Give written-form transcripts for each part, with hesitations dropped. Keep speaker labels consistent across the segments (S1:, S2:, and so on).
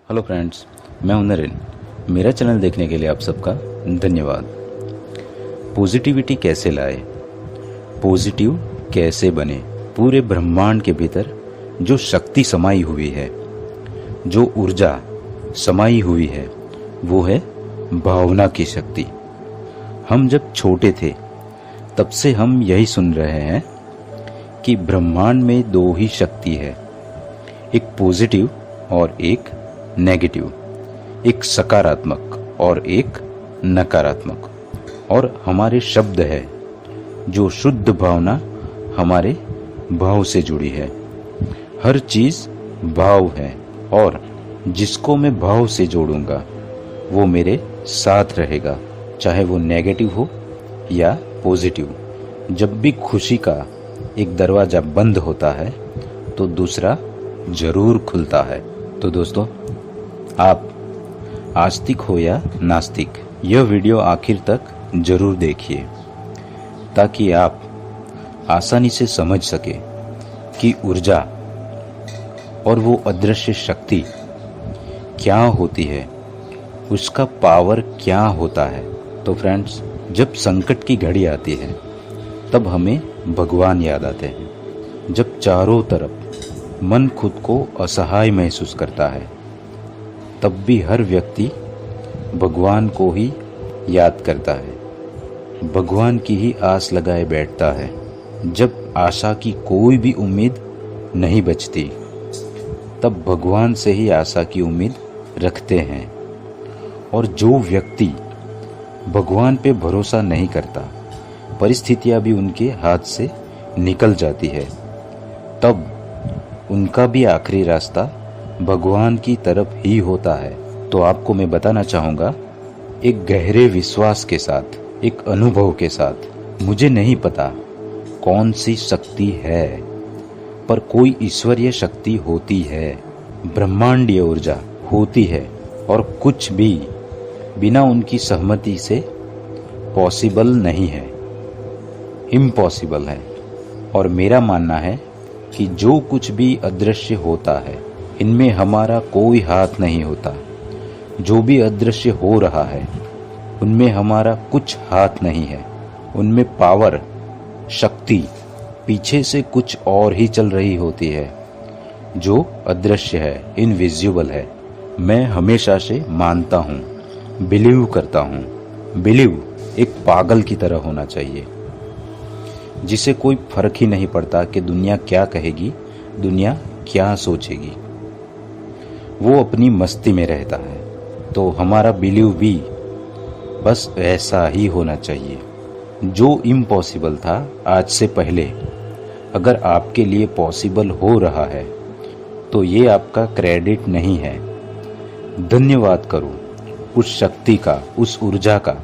S1: Hello friends, मैं हूं नरेन। मेरा चैनल देखने के लिए आप सबका धन्यवाद। पॉजिटिविटी कैसे लाए, पॉजिटिव कैसे बने। पूरे ब्रह्मांड के भीतर जो शक्ति समाई हुई है, जो ऊर्जा समाई हुई है, वो है भावना की शक्ति। हम जब छोटे थे तब से हम यही सुन रहे हैं कि ब्रह्मांड में दो ही शक्ति है, एक पॉजिटिव और एक नेगेटिव, एक सकारात्मक और एक नकारात्मक। और हमारे शब्द है जो शुद्ध भावना हमारे भाव से जुड़ी है। हर चीज भाव है और जिसको मैं भाव से जोड़ूंगा वो मेरे साथ रहेगा, चाहे वो नेगेटिव हो या पॉजिटिव। जब भी खुशी का एक दरवाजा बंद होता है तो दूसरा जरूर खुलता है। तो दोस्तों, आप आस्तिक हो या नास्तिक, यह वीडियो आखिर तक जरूर देखिए ताकि आप आसानी से समझ सके कि ऊर्जा और वो अदृश्य शक्ति क्या होती है, उसका पावर क्या होता है। तो फ्रेंड्स, जब संकट की घड़ी आती है तब हमें भगवान याद आते हैं। जब चारों तरफ मन खुद को असहाय महसूस करता है तब भी हर व्यक्ति भगवान को ही याद करता है, भगवान की ही आस लगाए बैठता है। जब आशा की कोई भी उम्मीद नहीं बचती तब भगवान से ही आशा की उम्मीद रखते हैं। और जो व्यक्ति भगवान पे भरोसा नहीं करता, परिस्थितियां भी उनके हाथ से निकल जाती है, तब उनका भी आखिरी रास्ता भगवान की तरफ ही होता है। तो आपको मैं बताना चाहूँगा एक गहरे विश्वास के साथ, एक अनुभव के साथ, मुझे नहीं पता कौन सी शक्ति है, पर कोई ईश्वरीय शक्ति होती है, ब्रह्मांडीय ऊर्जा होती है और कुछ भी बिना उनकी सहमति से पॉसिबल नहीं है, इम्पॉसिबल है। और मेरा मानना है कि जो कुछ भी अदृश्य होता है इनमें हमारा कोई हाथ नहीं होता। जो भी अदृश्य हो रहा है उनमें हमारा कुछ हाथ नहीं है। उनमें पावर, शक्ति पीछे से कुछ और ही चल रही होती है जो अदृश्य है, इनविजिबल है। मैं हमेशा से मानता हूँ, बिलीव करता हूँ। बिलीव एक पागल की तरह होना चाहिए जिसे कोई फर्क ही नहीं पड़ता कि दुनिया क्या कहेगी, दुनिया क्या सोचेगी। वो अपनी मस्ती में रहता है। तो हमारा बिलीव भी बस ऐसा ही होना चाहिए। जो इम्पॉसिबल था आज से पहले, अगर आपके लिए पॉसिबल हो रहा है तो ये आपका क्रेडिट नहीं है। धन्यवाद करो उस शक्ति का, उस ऊर्जा का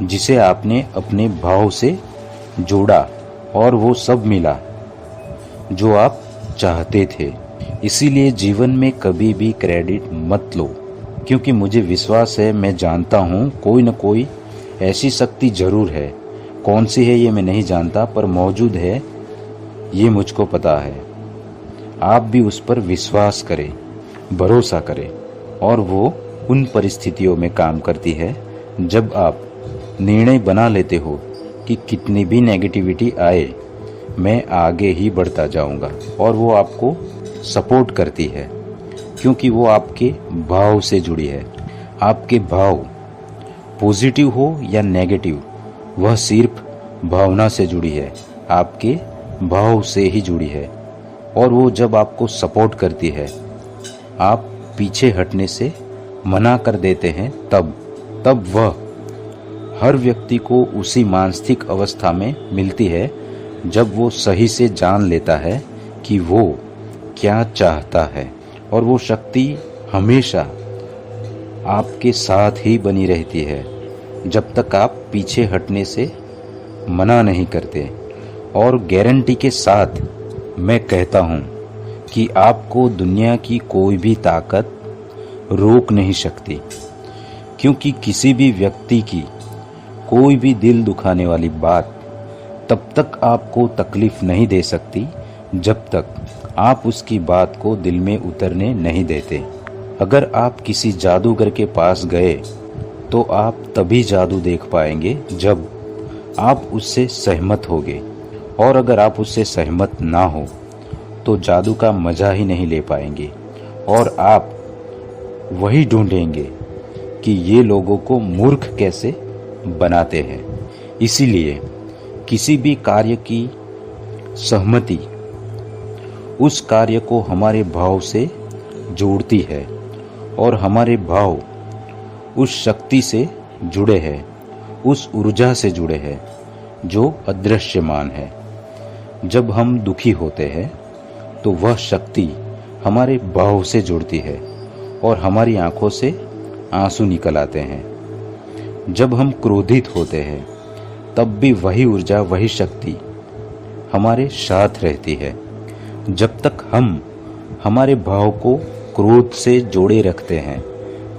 S1: जिसे आपने अपने भाव से जोड़ा और वो सब मिला जो आप चाहते थे। इसीलिए जीवन में कभी भी क्रेडिट मत लो, क्योंकि मुझे विश्वास है, मैं जानता हूँ कोई न कोई ऐसी शक्ति जरूर है। कौन सी है ये मैं नहीं जानता, पर मौजूद है ये मुझको पता है। आप भी उस पर विश्वास करें, भरोसा करें, और वो उन परिस्थितियों में काम करती है जब आप निर्णय बना लेते हो कि कितनी भी नेगेटिविटी आए मैं आगे ही बढ़ता जाऊंगा। और वो आपको सपोर्ट करती है क्योंकि वो आपके भाव से जुड़ी है। आपके भाव पॉजिटिव हो या नेगेटिव, वह सिर्फ भावना से जुड़ी है, आपके भाव से ही जुड़ी है। और वो जब आपको सपोर्ट करती है, आप पीछे हटने से मना कर देते हैं, तब वह हर व्यक्ति को उसी मानसिक अवस्था में मिलती है जब वो सही से जान लेता है कि वो क्या चाहता है। और वो शक्ति हमेशा आपके साथ ही बनी रहती है जब तक आप पीछे हटने से मना नहीं करते। और गारंटी के साथ मैं कहता हूँ कि आपको दुनिया की कोई भी ताकत रोक नहीं सकती, क्योंकि किसी भी व्यक्ति की कोई भी दिल दुखाने वाली बात तब तक आपको तकलीफ नहीं दे सकती जब तक आप उसकी बात को दिल में उतरने नहीं देते। अगर आप किसी जादूगर के पास गए तो आप तभी जादू देख पाएंगे जब आप उससे सहमत होगे, और अगर आप उससे सहमत ना हो तो जादू का मजा ही नहीं ले पाएंगे और आप वही ढूंढेंगे कि ये लोगों को मूर्ख कैसे बनाते हैं। इसीलिए किसी भी कार्य की सहमति उस कार्य को हमारे भाव से जोड़ती है और हमारे भाव उस शक्ति से जुड़े हैं, उस ऊर्जा से जुड़े हैं जो अदृश्यमान है। जब हम दुखी होते हैं तो वह शक्ति हमारे भाव से जुड़ती है और हमारी आंखों से आंसू निकल आते हैं। जब हम क्रोधित होते हैं तब भी वही ऊर्जा, वही शक्ति हमारे साथ रहती है। जब तक हम हमारे भाव को क्रोध से जोड़े रखते हैं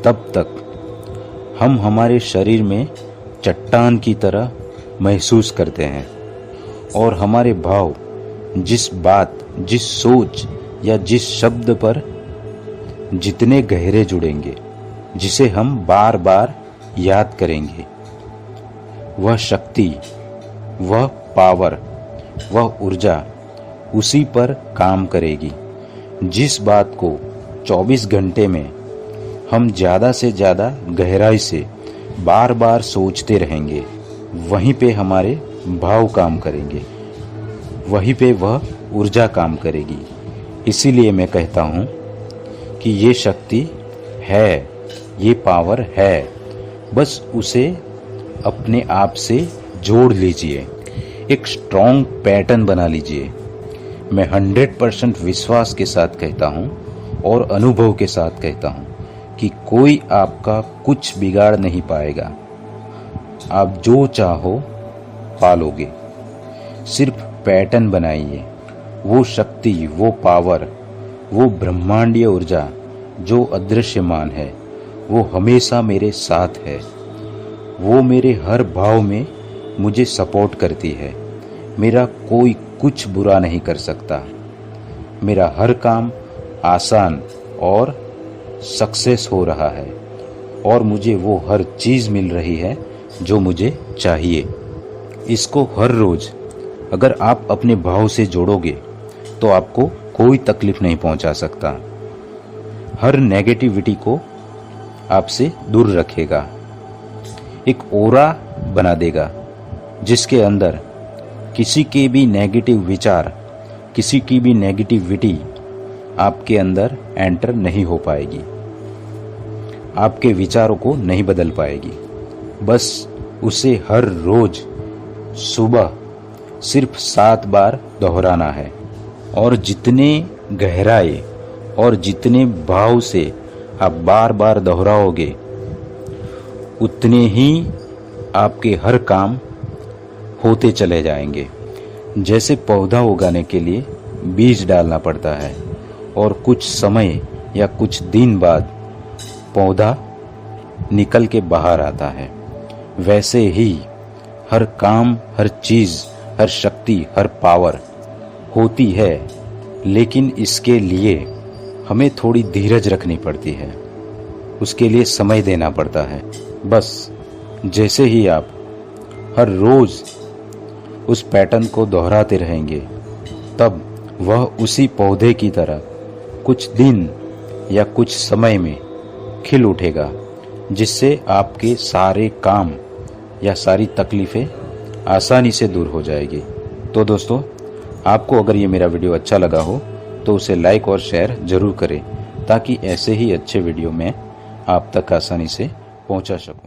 S1: तब तक हम हमारे शरीर में चट्टान की तरह महसूस करते हैं और हमारे भाव जिस बात, जिस सोच या जिस शब्द पर जितने गहरे जुड़ेंगे, जिसे हम बार बार याद करेंगे, वह शक्ति, वह पावर, वह ऊर्जा उसी पर काम करेगी। जिस बात को 24 घंटे में हम ज़्यादा से ज़्यादा गहराई से बार बार सोचते रहेंगे, वहीं पे हमारे भाव काम करेंगे, वहीं पे वह ऊर्जा काम करेगी। इसीलिए मैं कहता हूँ कि ये शक्ति है, ये पावर है, बस उसे अपने आप से जोड़ लीजिए, एक स्ट्रॉन्ग पैटर्न बना लीजिए। मैं 100% विश्वास के साथ कहता हूँ और अनुभव के साथ कहता हूँ कि कोई आपका कुछ बिगाड़ नहीं पाएगा। आप जो चाहो पालोगे। सिर्फ पैटर्न बनाइए। वो शक्ति, वो पावर, वो ब्रह्मांडीय ऊर्जा जो अदृश्यमान है, वो हमेशा मेरे साथ है। वो मेरे हर भाव में मुझे सपोर्ट करती है। मेरा कोई कुछ बुरा नहीं कर सकता। मेरा हर काम आसान और सक्सेस हो रहा है और मुझे वो हर चीज़ मिल रही है जो मुझे चाहिए। इसको हर रोज़ अगर आप अपने भाव से जोड़ोगे तो आपको कोई तकलीफ नहीं पहुंचा सकता। हर नेगेटिविटी को आपसे दूर रखेगा, एक ओरा बना देगा जिसके अंदर किसी के भी नेगेटिव विचार, किसी की भी नेगेटिविटी आपके अंदर एंटर नहीं हो पाएगी, आपके विचारों को नहीं बदल पाएगी। बस उसे हर रोज सुबह सिर्फ 7 बार दोहराना है और जितने गहराई और जितने भाव से आप बार बार दोहराओगे उतने ही आपके हर काम होते चले जाएंगे। जैसे पौधा उगाने के लिए बीज डालना पड़ता है और कुछ समय या कुछ दिन बाद पौधा निकल के बाहर आता है, वैसे ही हर काम, हर चीज़, हर शक्ति, हर पावर होती है, लेकिन इसके लिए हमें थोड़ी धीरज रखनी पड़ती है, उसके लिए समय देना पड़ता है। बस जैसे ही आप हर रोज़ उस पैटर्न को दोहराते रहेंगे तब वह उसी पौधे की तरह कुछ दिन या कुछ समय में खिल उठेगा, जिससे आपके सारे काम या सारी तकलीफ़ें आसानी से दूर हो जाएगी। तो दोस्तों, आपको अगर ये मेरा वीडियो अच्छा लगा हो तो उसे लाइक और शेयर ज़रूर करें ताकि ऐसे ही अच्छे वीडियो मैं आप तक आसानी से पहुंचा सकूं।